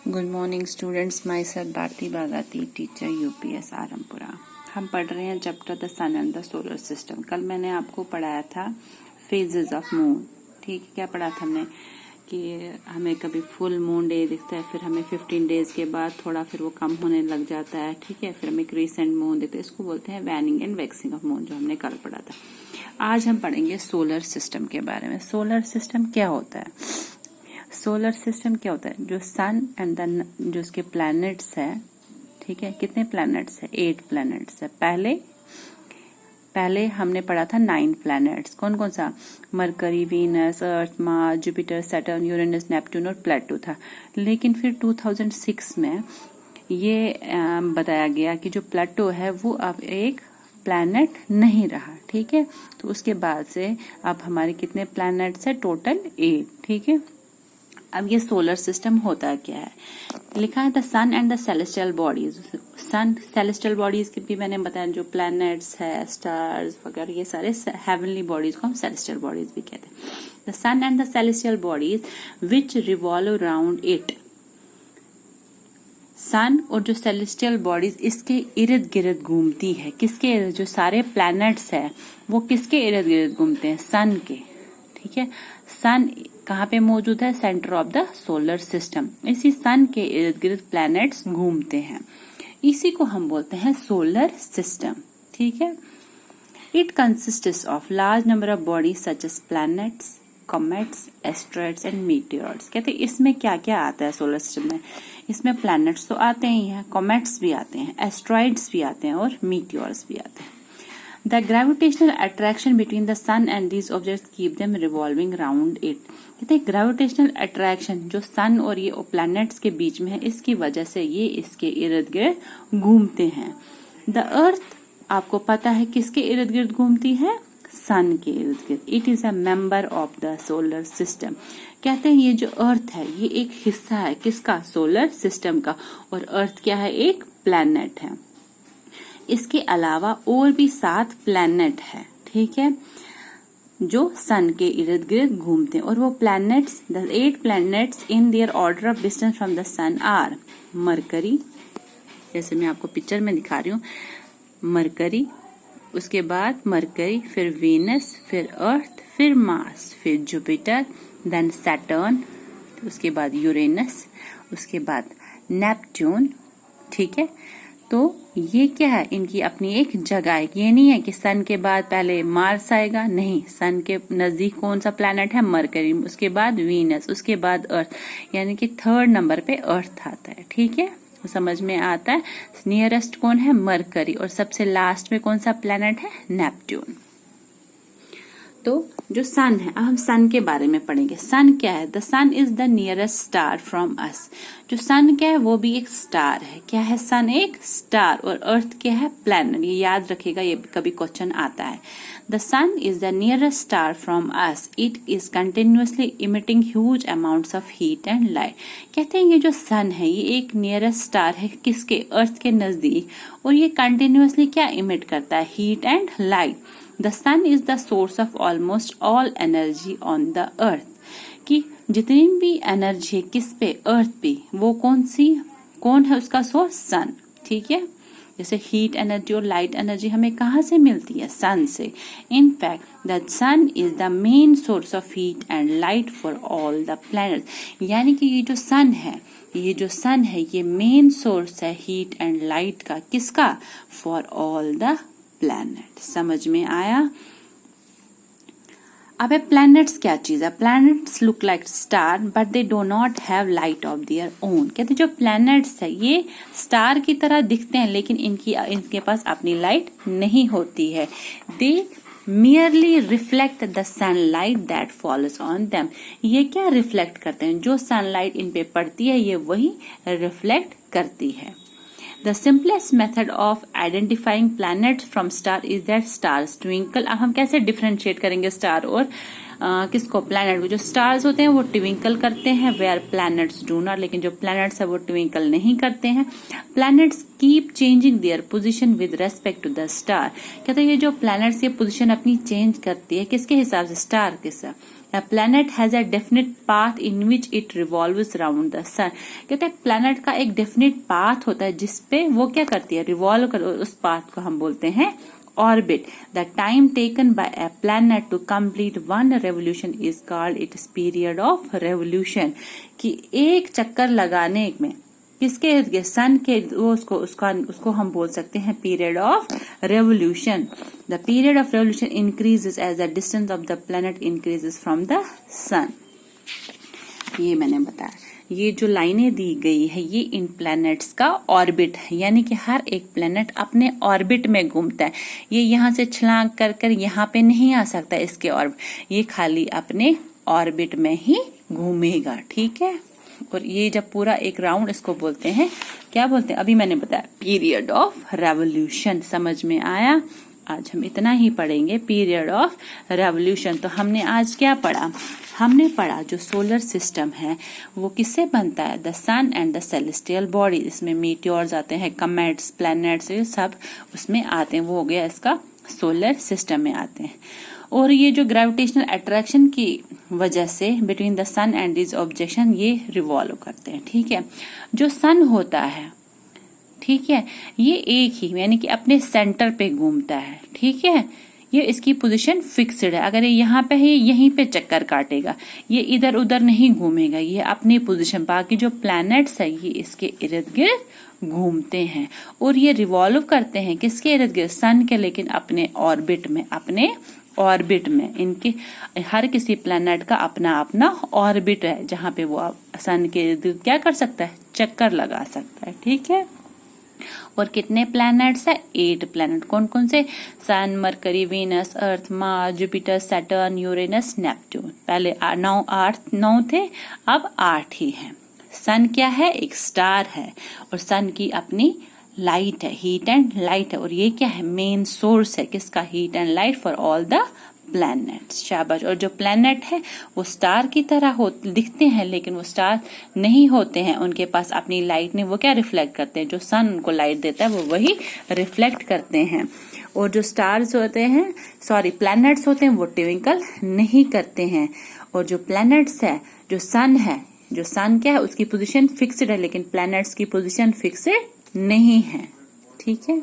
Good morning students, myself Bharti Bagati, teacher UPS Arampura. हम पढ़ रहे हैं chapter the sun and the solar system. कल मैंने आपको पढ़ाया था फेजेस ऑफ मून। ठीक है, क्या पढ़ा था हमने कि हमें कभी फुल मून डे दिखता है, फिर हमें 15 डेज के बाद थोड़ा फिर वो कम होने लग जाता है। ठीक है, फिर हमें क्रीसेंट मून दिखता है। इसको बोलते हैं waning and waxing of moon, जो हमने कल पढ़ा था। आज हम पढ़ेंगे सोलर सिस्टम के बारे में। सोलर सिस्टम क्या होता है? सोलर सिस्टम क्या होता है? जो सन एंड जो उसके प्लैनेट्स है, ठीक है, कितने प्लैनेट्स है? 8 प्लैनेट्स है। पहले हमने पढ़ा था 9 प्लैनेट्स। कौन कौन सा? Mercury, Venus, Earth, Mars, Jupiter, Saturn, Uranus, Neptune और प्लेटो था। लेकिन फिर 2006 में ये बताया गया कि जो प्लेटो है वो अब एक प्लैनेट नहीं रहा। ठीक है, तो उसके बाद से अब हमारे कितने प्लैनेट्स है? टोटल 8। ठीक है, अब ये सोलर सिस्टम होता क्या है? लिखा है the sun and the celestial bodies. Sun celestial bodies के भी मैंने बताया, जो प्लैनेट्स है, स्टार्स वगैरह, ये सारे हेवनली बॉडीज को हम सेलेस्टियल बॉडीज भी कहते हैं। The sun and the celestial bodies which revolve around it. Sun और जो सेलेस्टियल बॉडीज इसके इर्द गिर्द घूमती है। किसके इर्द? जो सारे प्लैनेट्स है वो किसके इर्द गिर्द घूमते हैं? सन के। ठीक है, सन कहाँ पे मौजूद है? Centre of the solar system. इसी सन के इर्द गिर्द प्लैनेट्स घूमते हैं, इसी को हम बोलते हैं सोलर सिस्टम। ठीक है, it consists of large number of bodies such as planets, comets, asteroids and meteors. कहते हैं इसमें क्या क्या आता है सोलर सिस्टम में? इसमें प्लैनेट्स तो आते ही हैं, कॉमेट्स भी आते हैं, एस्ट्रॉइड्स भी आते हैं और मीटियोर्स भी आते हैं। The gravitational attraction between the sun and these objects keep them revolving round it. कहते हैं ग्रेविटेशनल अट्रैक्शन जो सन और ये प्लैनेट्स के बीच में है, इसकी वजह से ये इसके इर्द गिर्द घूमते हैं। द अर्थ आपको पता है किसके इर्द गिर्द घूमती है? सन के इर्द गिर्द। It is a member of the solar system. कहते हैं ये जो अर्थ है ये एक हिस्सा है किसका? सोलर सिस्टम का। और अर्थ क्या है? एक प्लैनेट है। इसके अलावा और भी 7 प्लैनेट है, ठीक है, जो सन के इर्द गिर्द घूमते हैं। और वो planets, the 8 planets in their order of distance from the sun are Mercury, जैसे मैं आपको पिक्चर में दिखा रही हूँ, मरकरी, उसके बाद मरकरी, फिर वीनस, फिर अर्थ, फिर मार्स, फिर जुपिटर, देन सैटर्न, उसके बाद यूरेनस, उसके बाद नेपट्टून। ठीक है, तो ये क्या है? इनकी अपनी एक जगह है। ये नहीं है कि सन के बाद पहले मार्स आएगा, नहीं, सन के नजदीक कौन सा प्लैनेट है? मरकरी, उसके बाद वीनस, उसके बाद अर्थ, यानी कि 3rd नंबर पे अर्थ आता है। ठीक है, तो समझ में आता है। नियरेस्ट कौन है? मरकरी, और सबसे लास्ट में कौन सा प्लैनेट है? नेपट्टून। तो जो सन है, अब हम सन के बारे में पढ़ेंगे। सन क्या है? The sun is the nearest star from us. जो सन क्या है? वो भी एक स्टार है। क्या है? सन एक स्टार। और अर्थ क्या है? प्लैनेट। ये याद रखिएगा, ये कभी क्वेश्चन आता है। The sun is the nearest star from us. It is continuously emitting huge amounts of heat and light. कहते हैं ये जो सन है ये एक नियरेस्ट स्टार है किसके? अर्थ के नजदीक। और ये कंटिन्यूअसली क्या इमिट करता है? Heat and light. The sun is the source of almost all energy on the earth. कि जितनी भी एनर्जी है किस पे? अर्थ पे। वो कौन है उसका सोर्स? सन। ठीक है, जैसे हीट एनर्जी और लाइट एनर्जी हमें कहाँ से मिलती है? सन से। In fact the sun is the main source of heat and light for all the planet. यानी कि ये जो सन है ये मेन सोर्स है हीट एंड लाइट का। किसका? For all the planet. समझ में आया? अब प्लैनेट्स क्या चीज है? Planets look like star but they do not have light of their own. कहते जो प्लैनेट्स है ये स्टार की तरह दिखते हैं, लेकिन इनके पास अपनी लाइट नहीं होती है। दे merely reflect the sunlight that falls on them. ये क्या रिफ्लेक्ट करते हैं? जो सनलाइट इन पे पड़ती है ये वही रिफ्लेक्ट करती है। The simplest method of identifying planets from star is that stars twinkle. अब हम कैसे डिफरेंशिएट करेंगे स्टार और किसको? प्लैनेट को। जो स्टार्स होते हैं वो ट्विंकल करते हैं, वेयर प्लैनेट्स डू नॉट। लेकिन जो प्लैनेट्स है वो ट्विंकल नहीं करते हैं। Planets keep changing their position with respect to the star. कहते हैं ये जो प्लैनेट्स ये पोजीशन अपनी चेंज करती है किसके हिसाब से? स्टार के साथ। A planet has a definite path in which it revolves around the sun. कहते हैं प्लैनेट का एक डेफिनेट पाथ होता है जिसपे वो क्या करती है, रिवॉल्व कर, उस पाथ को हम बोलते हैं orbit. The time taken by a planet to complete one revolution is called its period of revolution. कि एक चक्कर लगाने में किसके इर्द गिर्द, सन के, वो उसको हम बोल सकते हैं period of revolution. The period of revolution increases as the distance of the planet increases from the sun. ये मैंने बताया. ये जो लाइनें दी गई है ये इन प्लैनेट्स का ऑर्बिट है, यानी कि हर एक प्लैनेट अपने ऑर्बिट में घूमता है. ये यहाँ से छलांग कर कर यहाँ पे नहीं आ सकता इसके ऑर्बिट, ये खाली अपने ऑर्बिट में ही घूमेगा. ठीक है. और ये जब पूरा एक राउंड, इसको बोलते हैं, क्या बोलते हैं, अभी मैंने बताया पीरियड ऑफ रेवोल्यूशन. समझ में आया. आज हम इतना ही पढ़ेंगे, पीरियड ऑफ रेवोल्यूशन. तो हमने आज क्या पढ़ा, हमने पढ़ा जो सोलर सिस्टम है वो किससे बनता है, the sun and the celestial body. इसमें मीटियोर्स आते हैं, कमेट्स, प्लैनेट्स, ये सब उसमें आते हैं. वो हो गया इसका सोलर सिस्टम में आते हैं. और ये जो ग्रेविटेशनल अट्रैक्शन की वजह से between the sun and this objection ये रिवॉल्व करते हैं. ठीक है. जो सन होता है, ठीक है, ये एक ही, यानी कि अपने सेंटर पे घूमता है. ठीक है. ये इसकी पोजीशन फिक्स्ड है. अगर ये यहाँ पे है, यहीं पे चक्कर काटेगा, ये इधर उधर नहीं घूमेगा, ये अपनी पोजीशन. बाकी जो प्लैनेट्स है ये इसके इर्द गिर्द घूमते हैं और ये रिवॉल्व करते हैं किसके इर्द गिर्द, सन के, लेकिन अपने ऑर्बिट में, अपने ऑर्बिट में. इनके हर किसी प्लैनेट का अपना अपना ऑर्बिट है जहां पे वो सन के इर्द क्या कर सकता है, चक्कर लगा सकता है. ठीक है. और कितने प्लैनेट्स है, 8 प्लैनेट. कौन कौन से, sun, Mercury, Venus, Earth, Mars, Jupiter, Saturn, Uranus, Neptune. पहले 9 थे, अब 8 ही हैं. सन क्या है, एक स्टार है और सन की अपनी लाइट है, हीट एंड लाइट है. और ये क्या है, मेन सोर्स है किसका, heat and light for all the planets. शाबाश. और जो प्लैनेट है वो स्टार की तरह दिखते हैं, लेकिन वो स्टार नहीं होते हैं. उनके पास अपनी लाइट नहीं, वो क्या रिफ्लेक्ट करते हैं, जो सन उनको लाइट देता है वो वही रिफ्लेक्ट करते हैं. और जो स्टार्स होते हैं, सॉरी प्लैनेट्स होते हैं, वो ट्विंकल नहीं करते हैं. और जो प्लैनेट्स है, जो सन है, जो सन क्या है उसकी पोजीशन फिक्स्ड है, लेकिन प्लैनेट्स की पोजीशन फिक्स्ड नहीं है. ठीक है.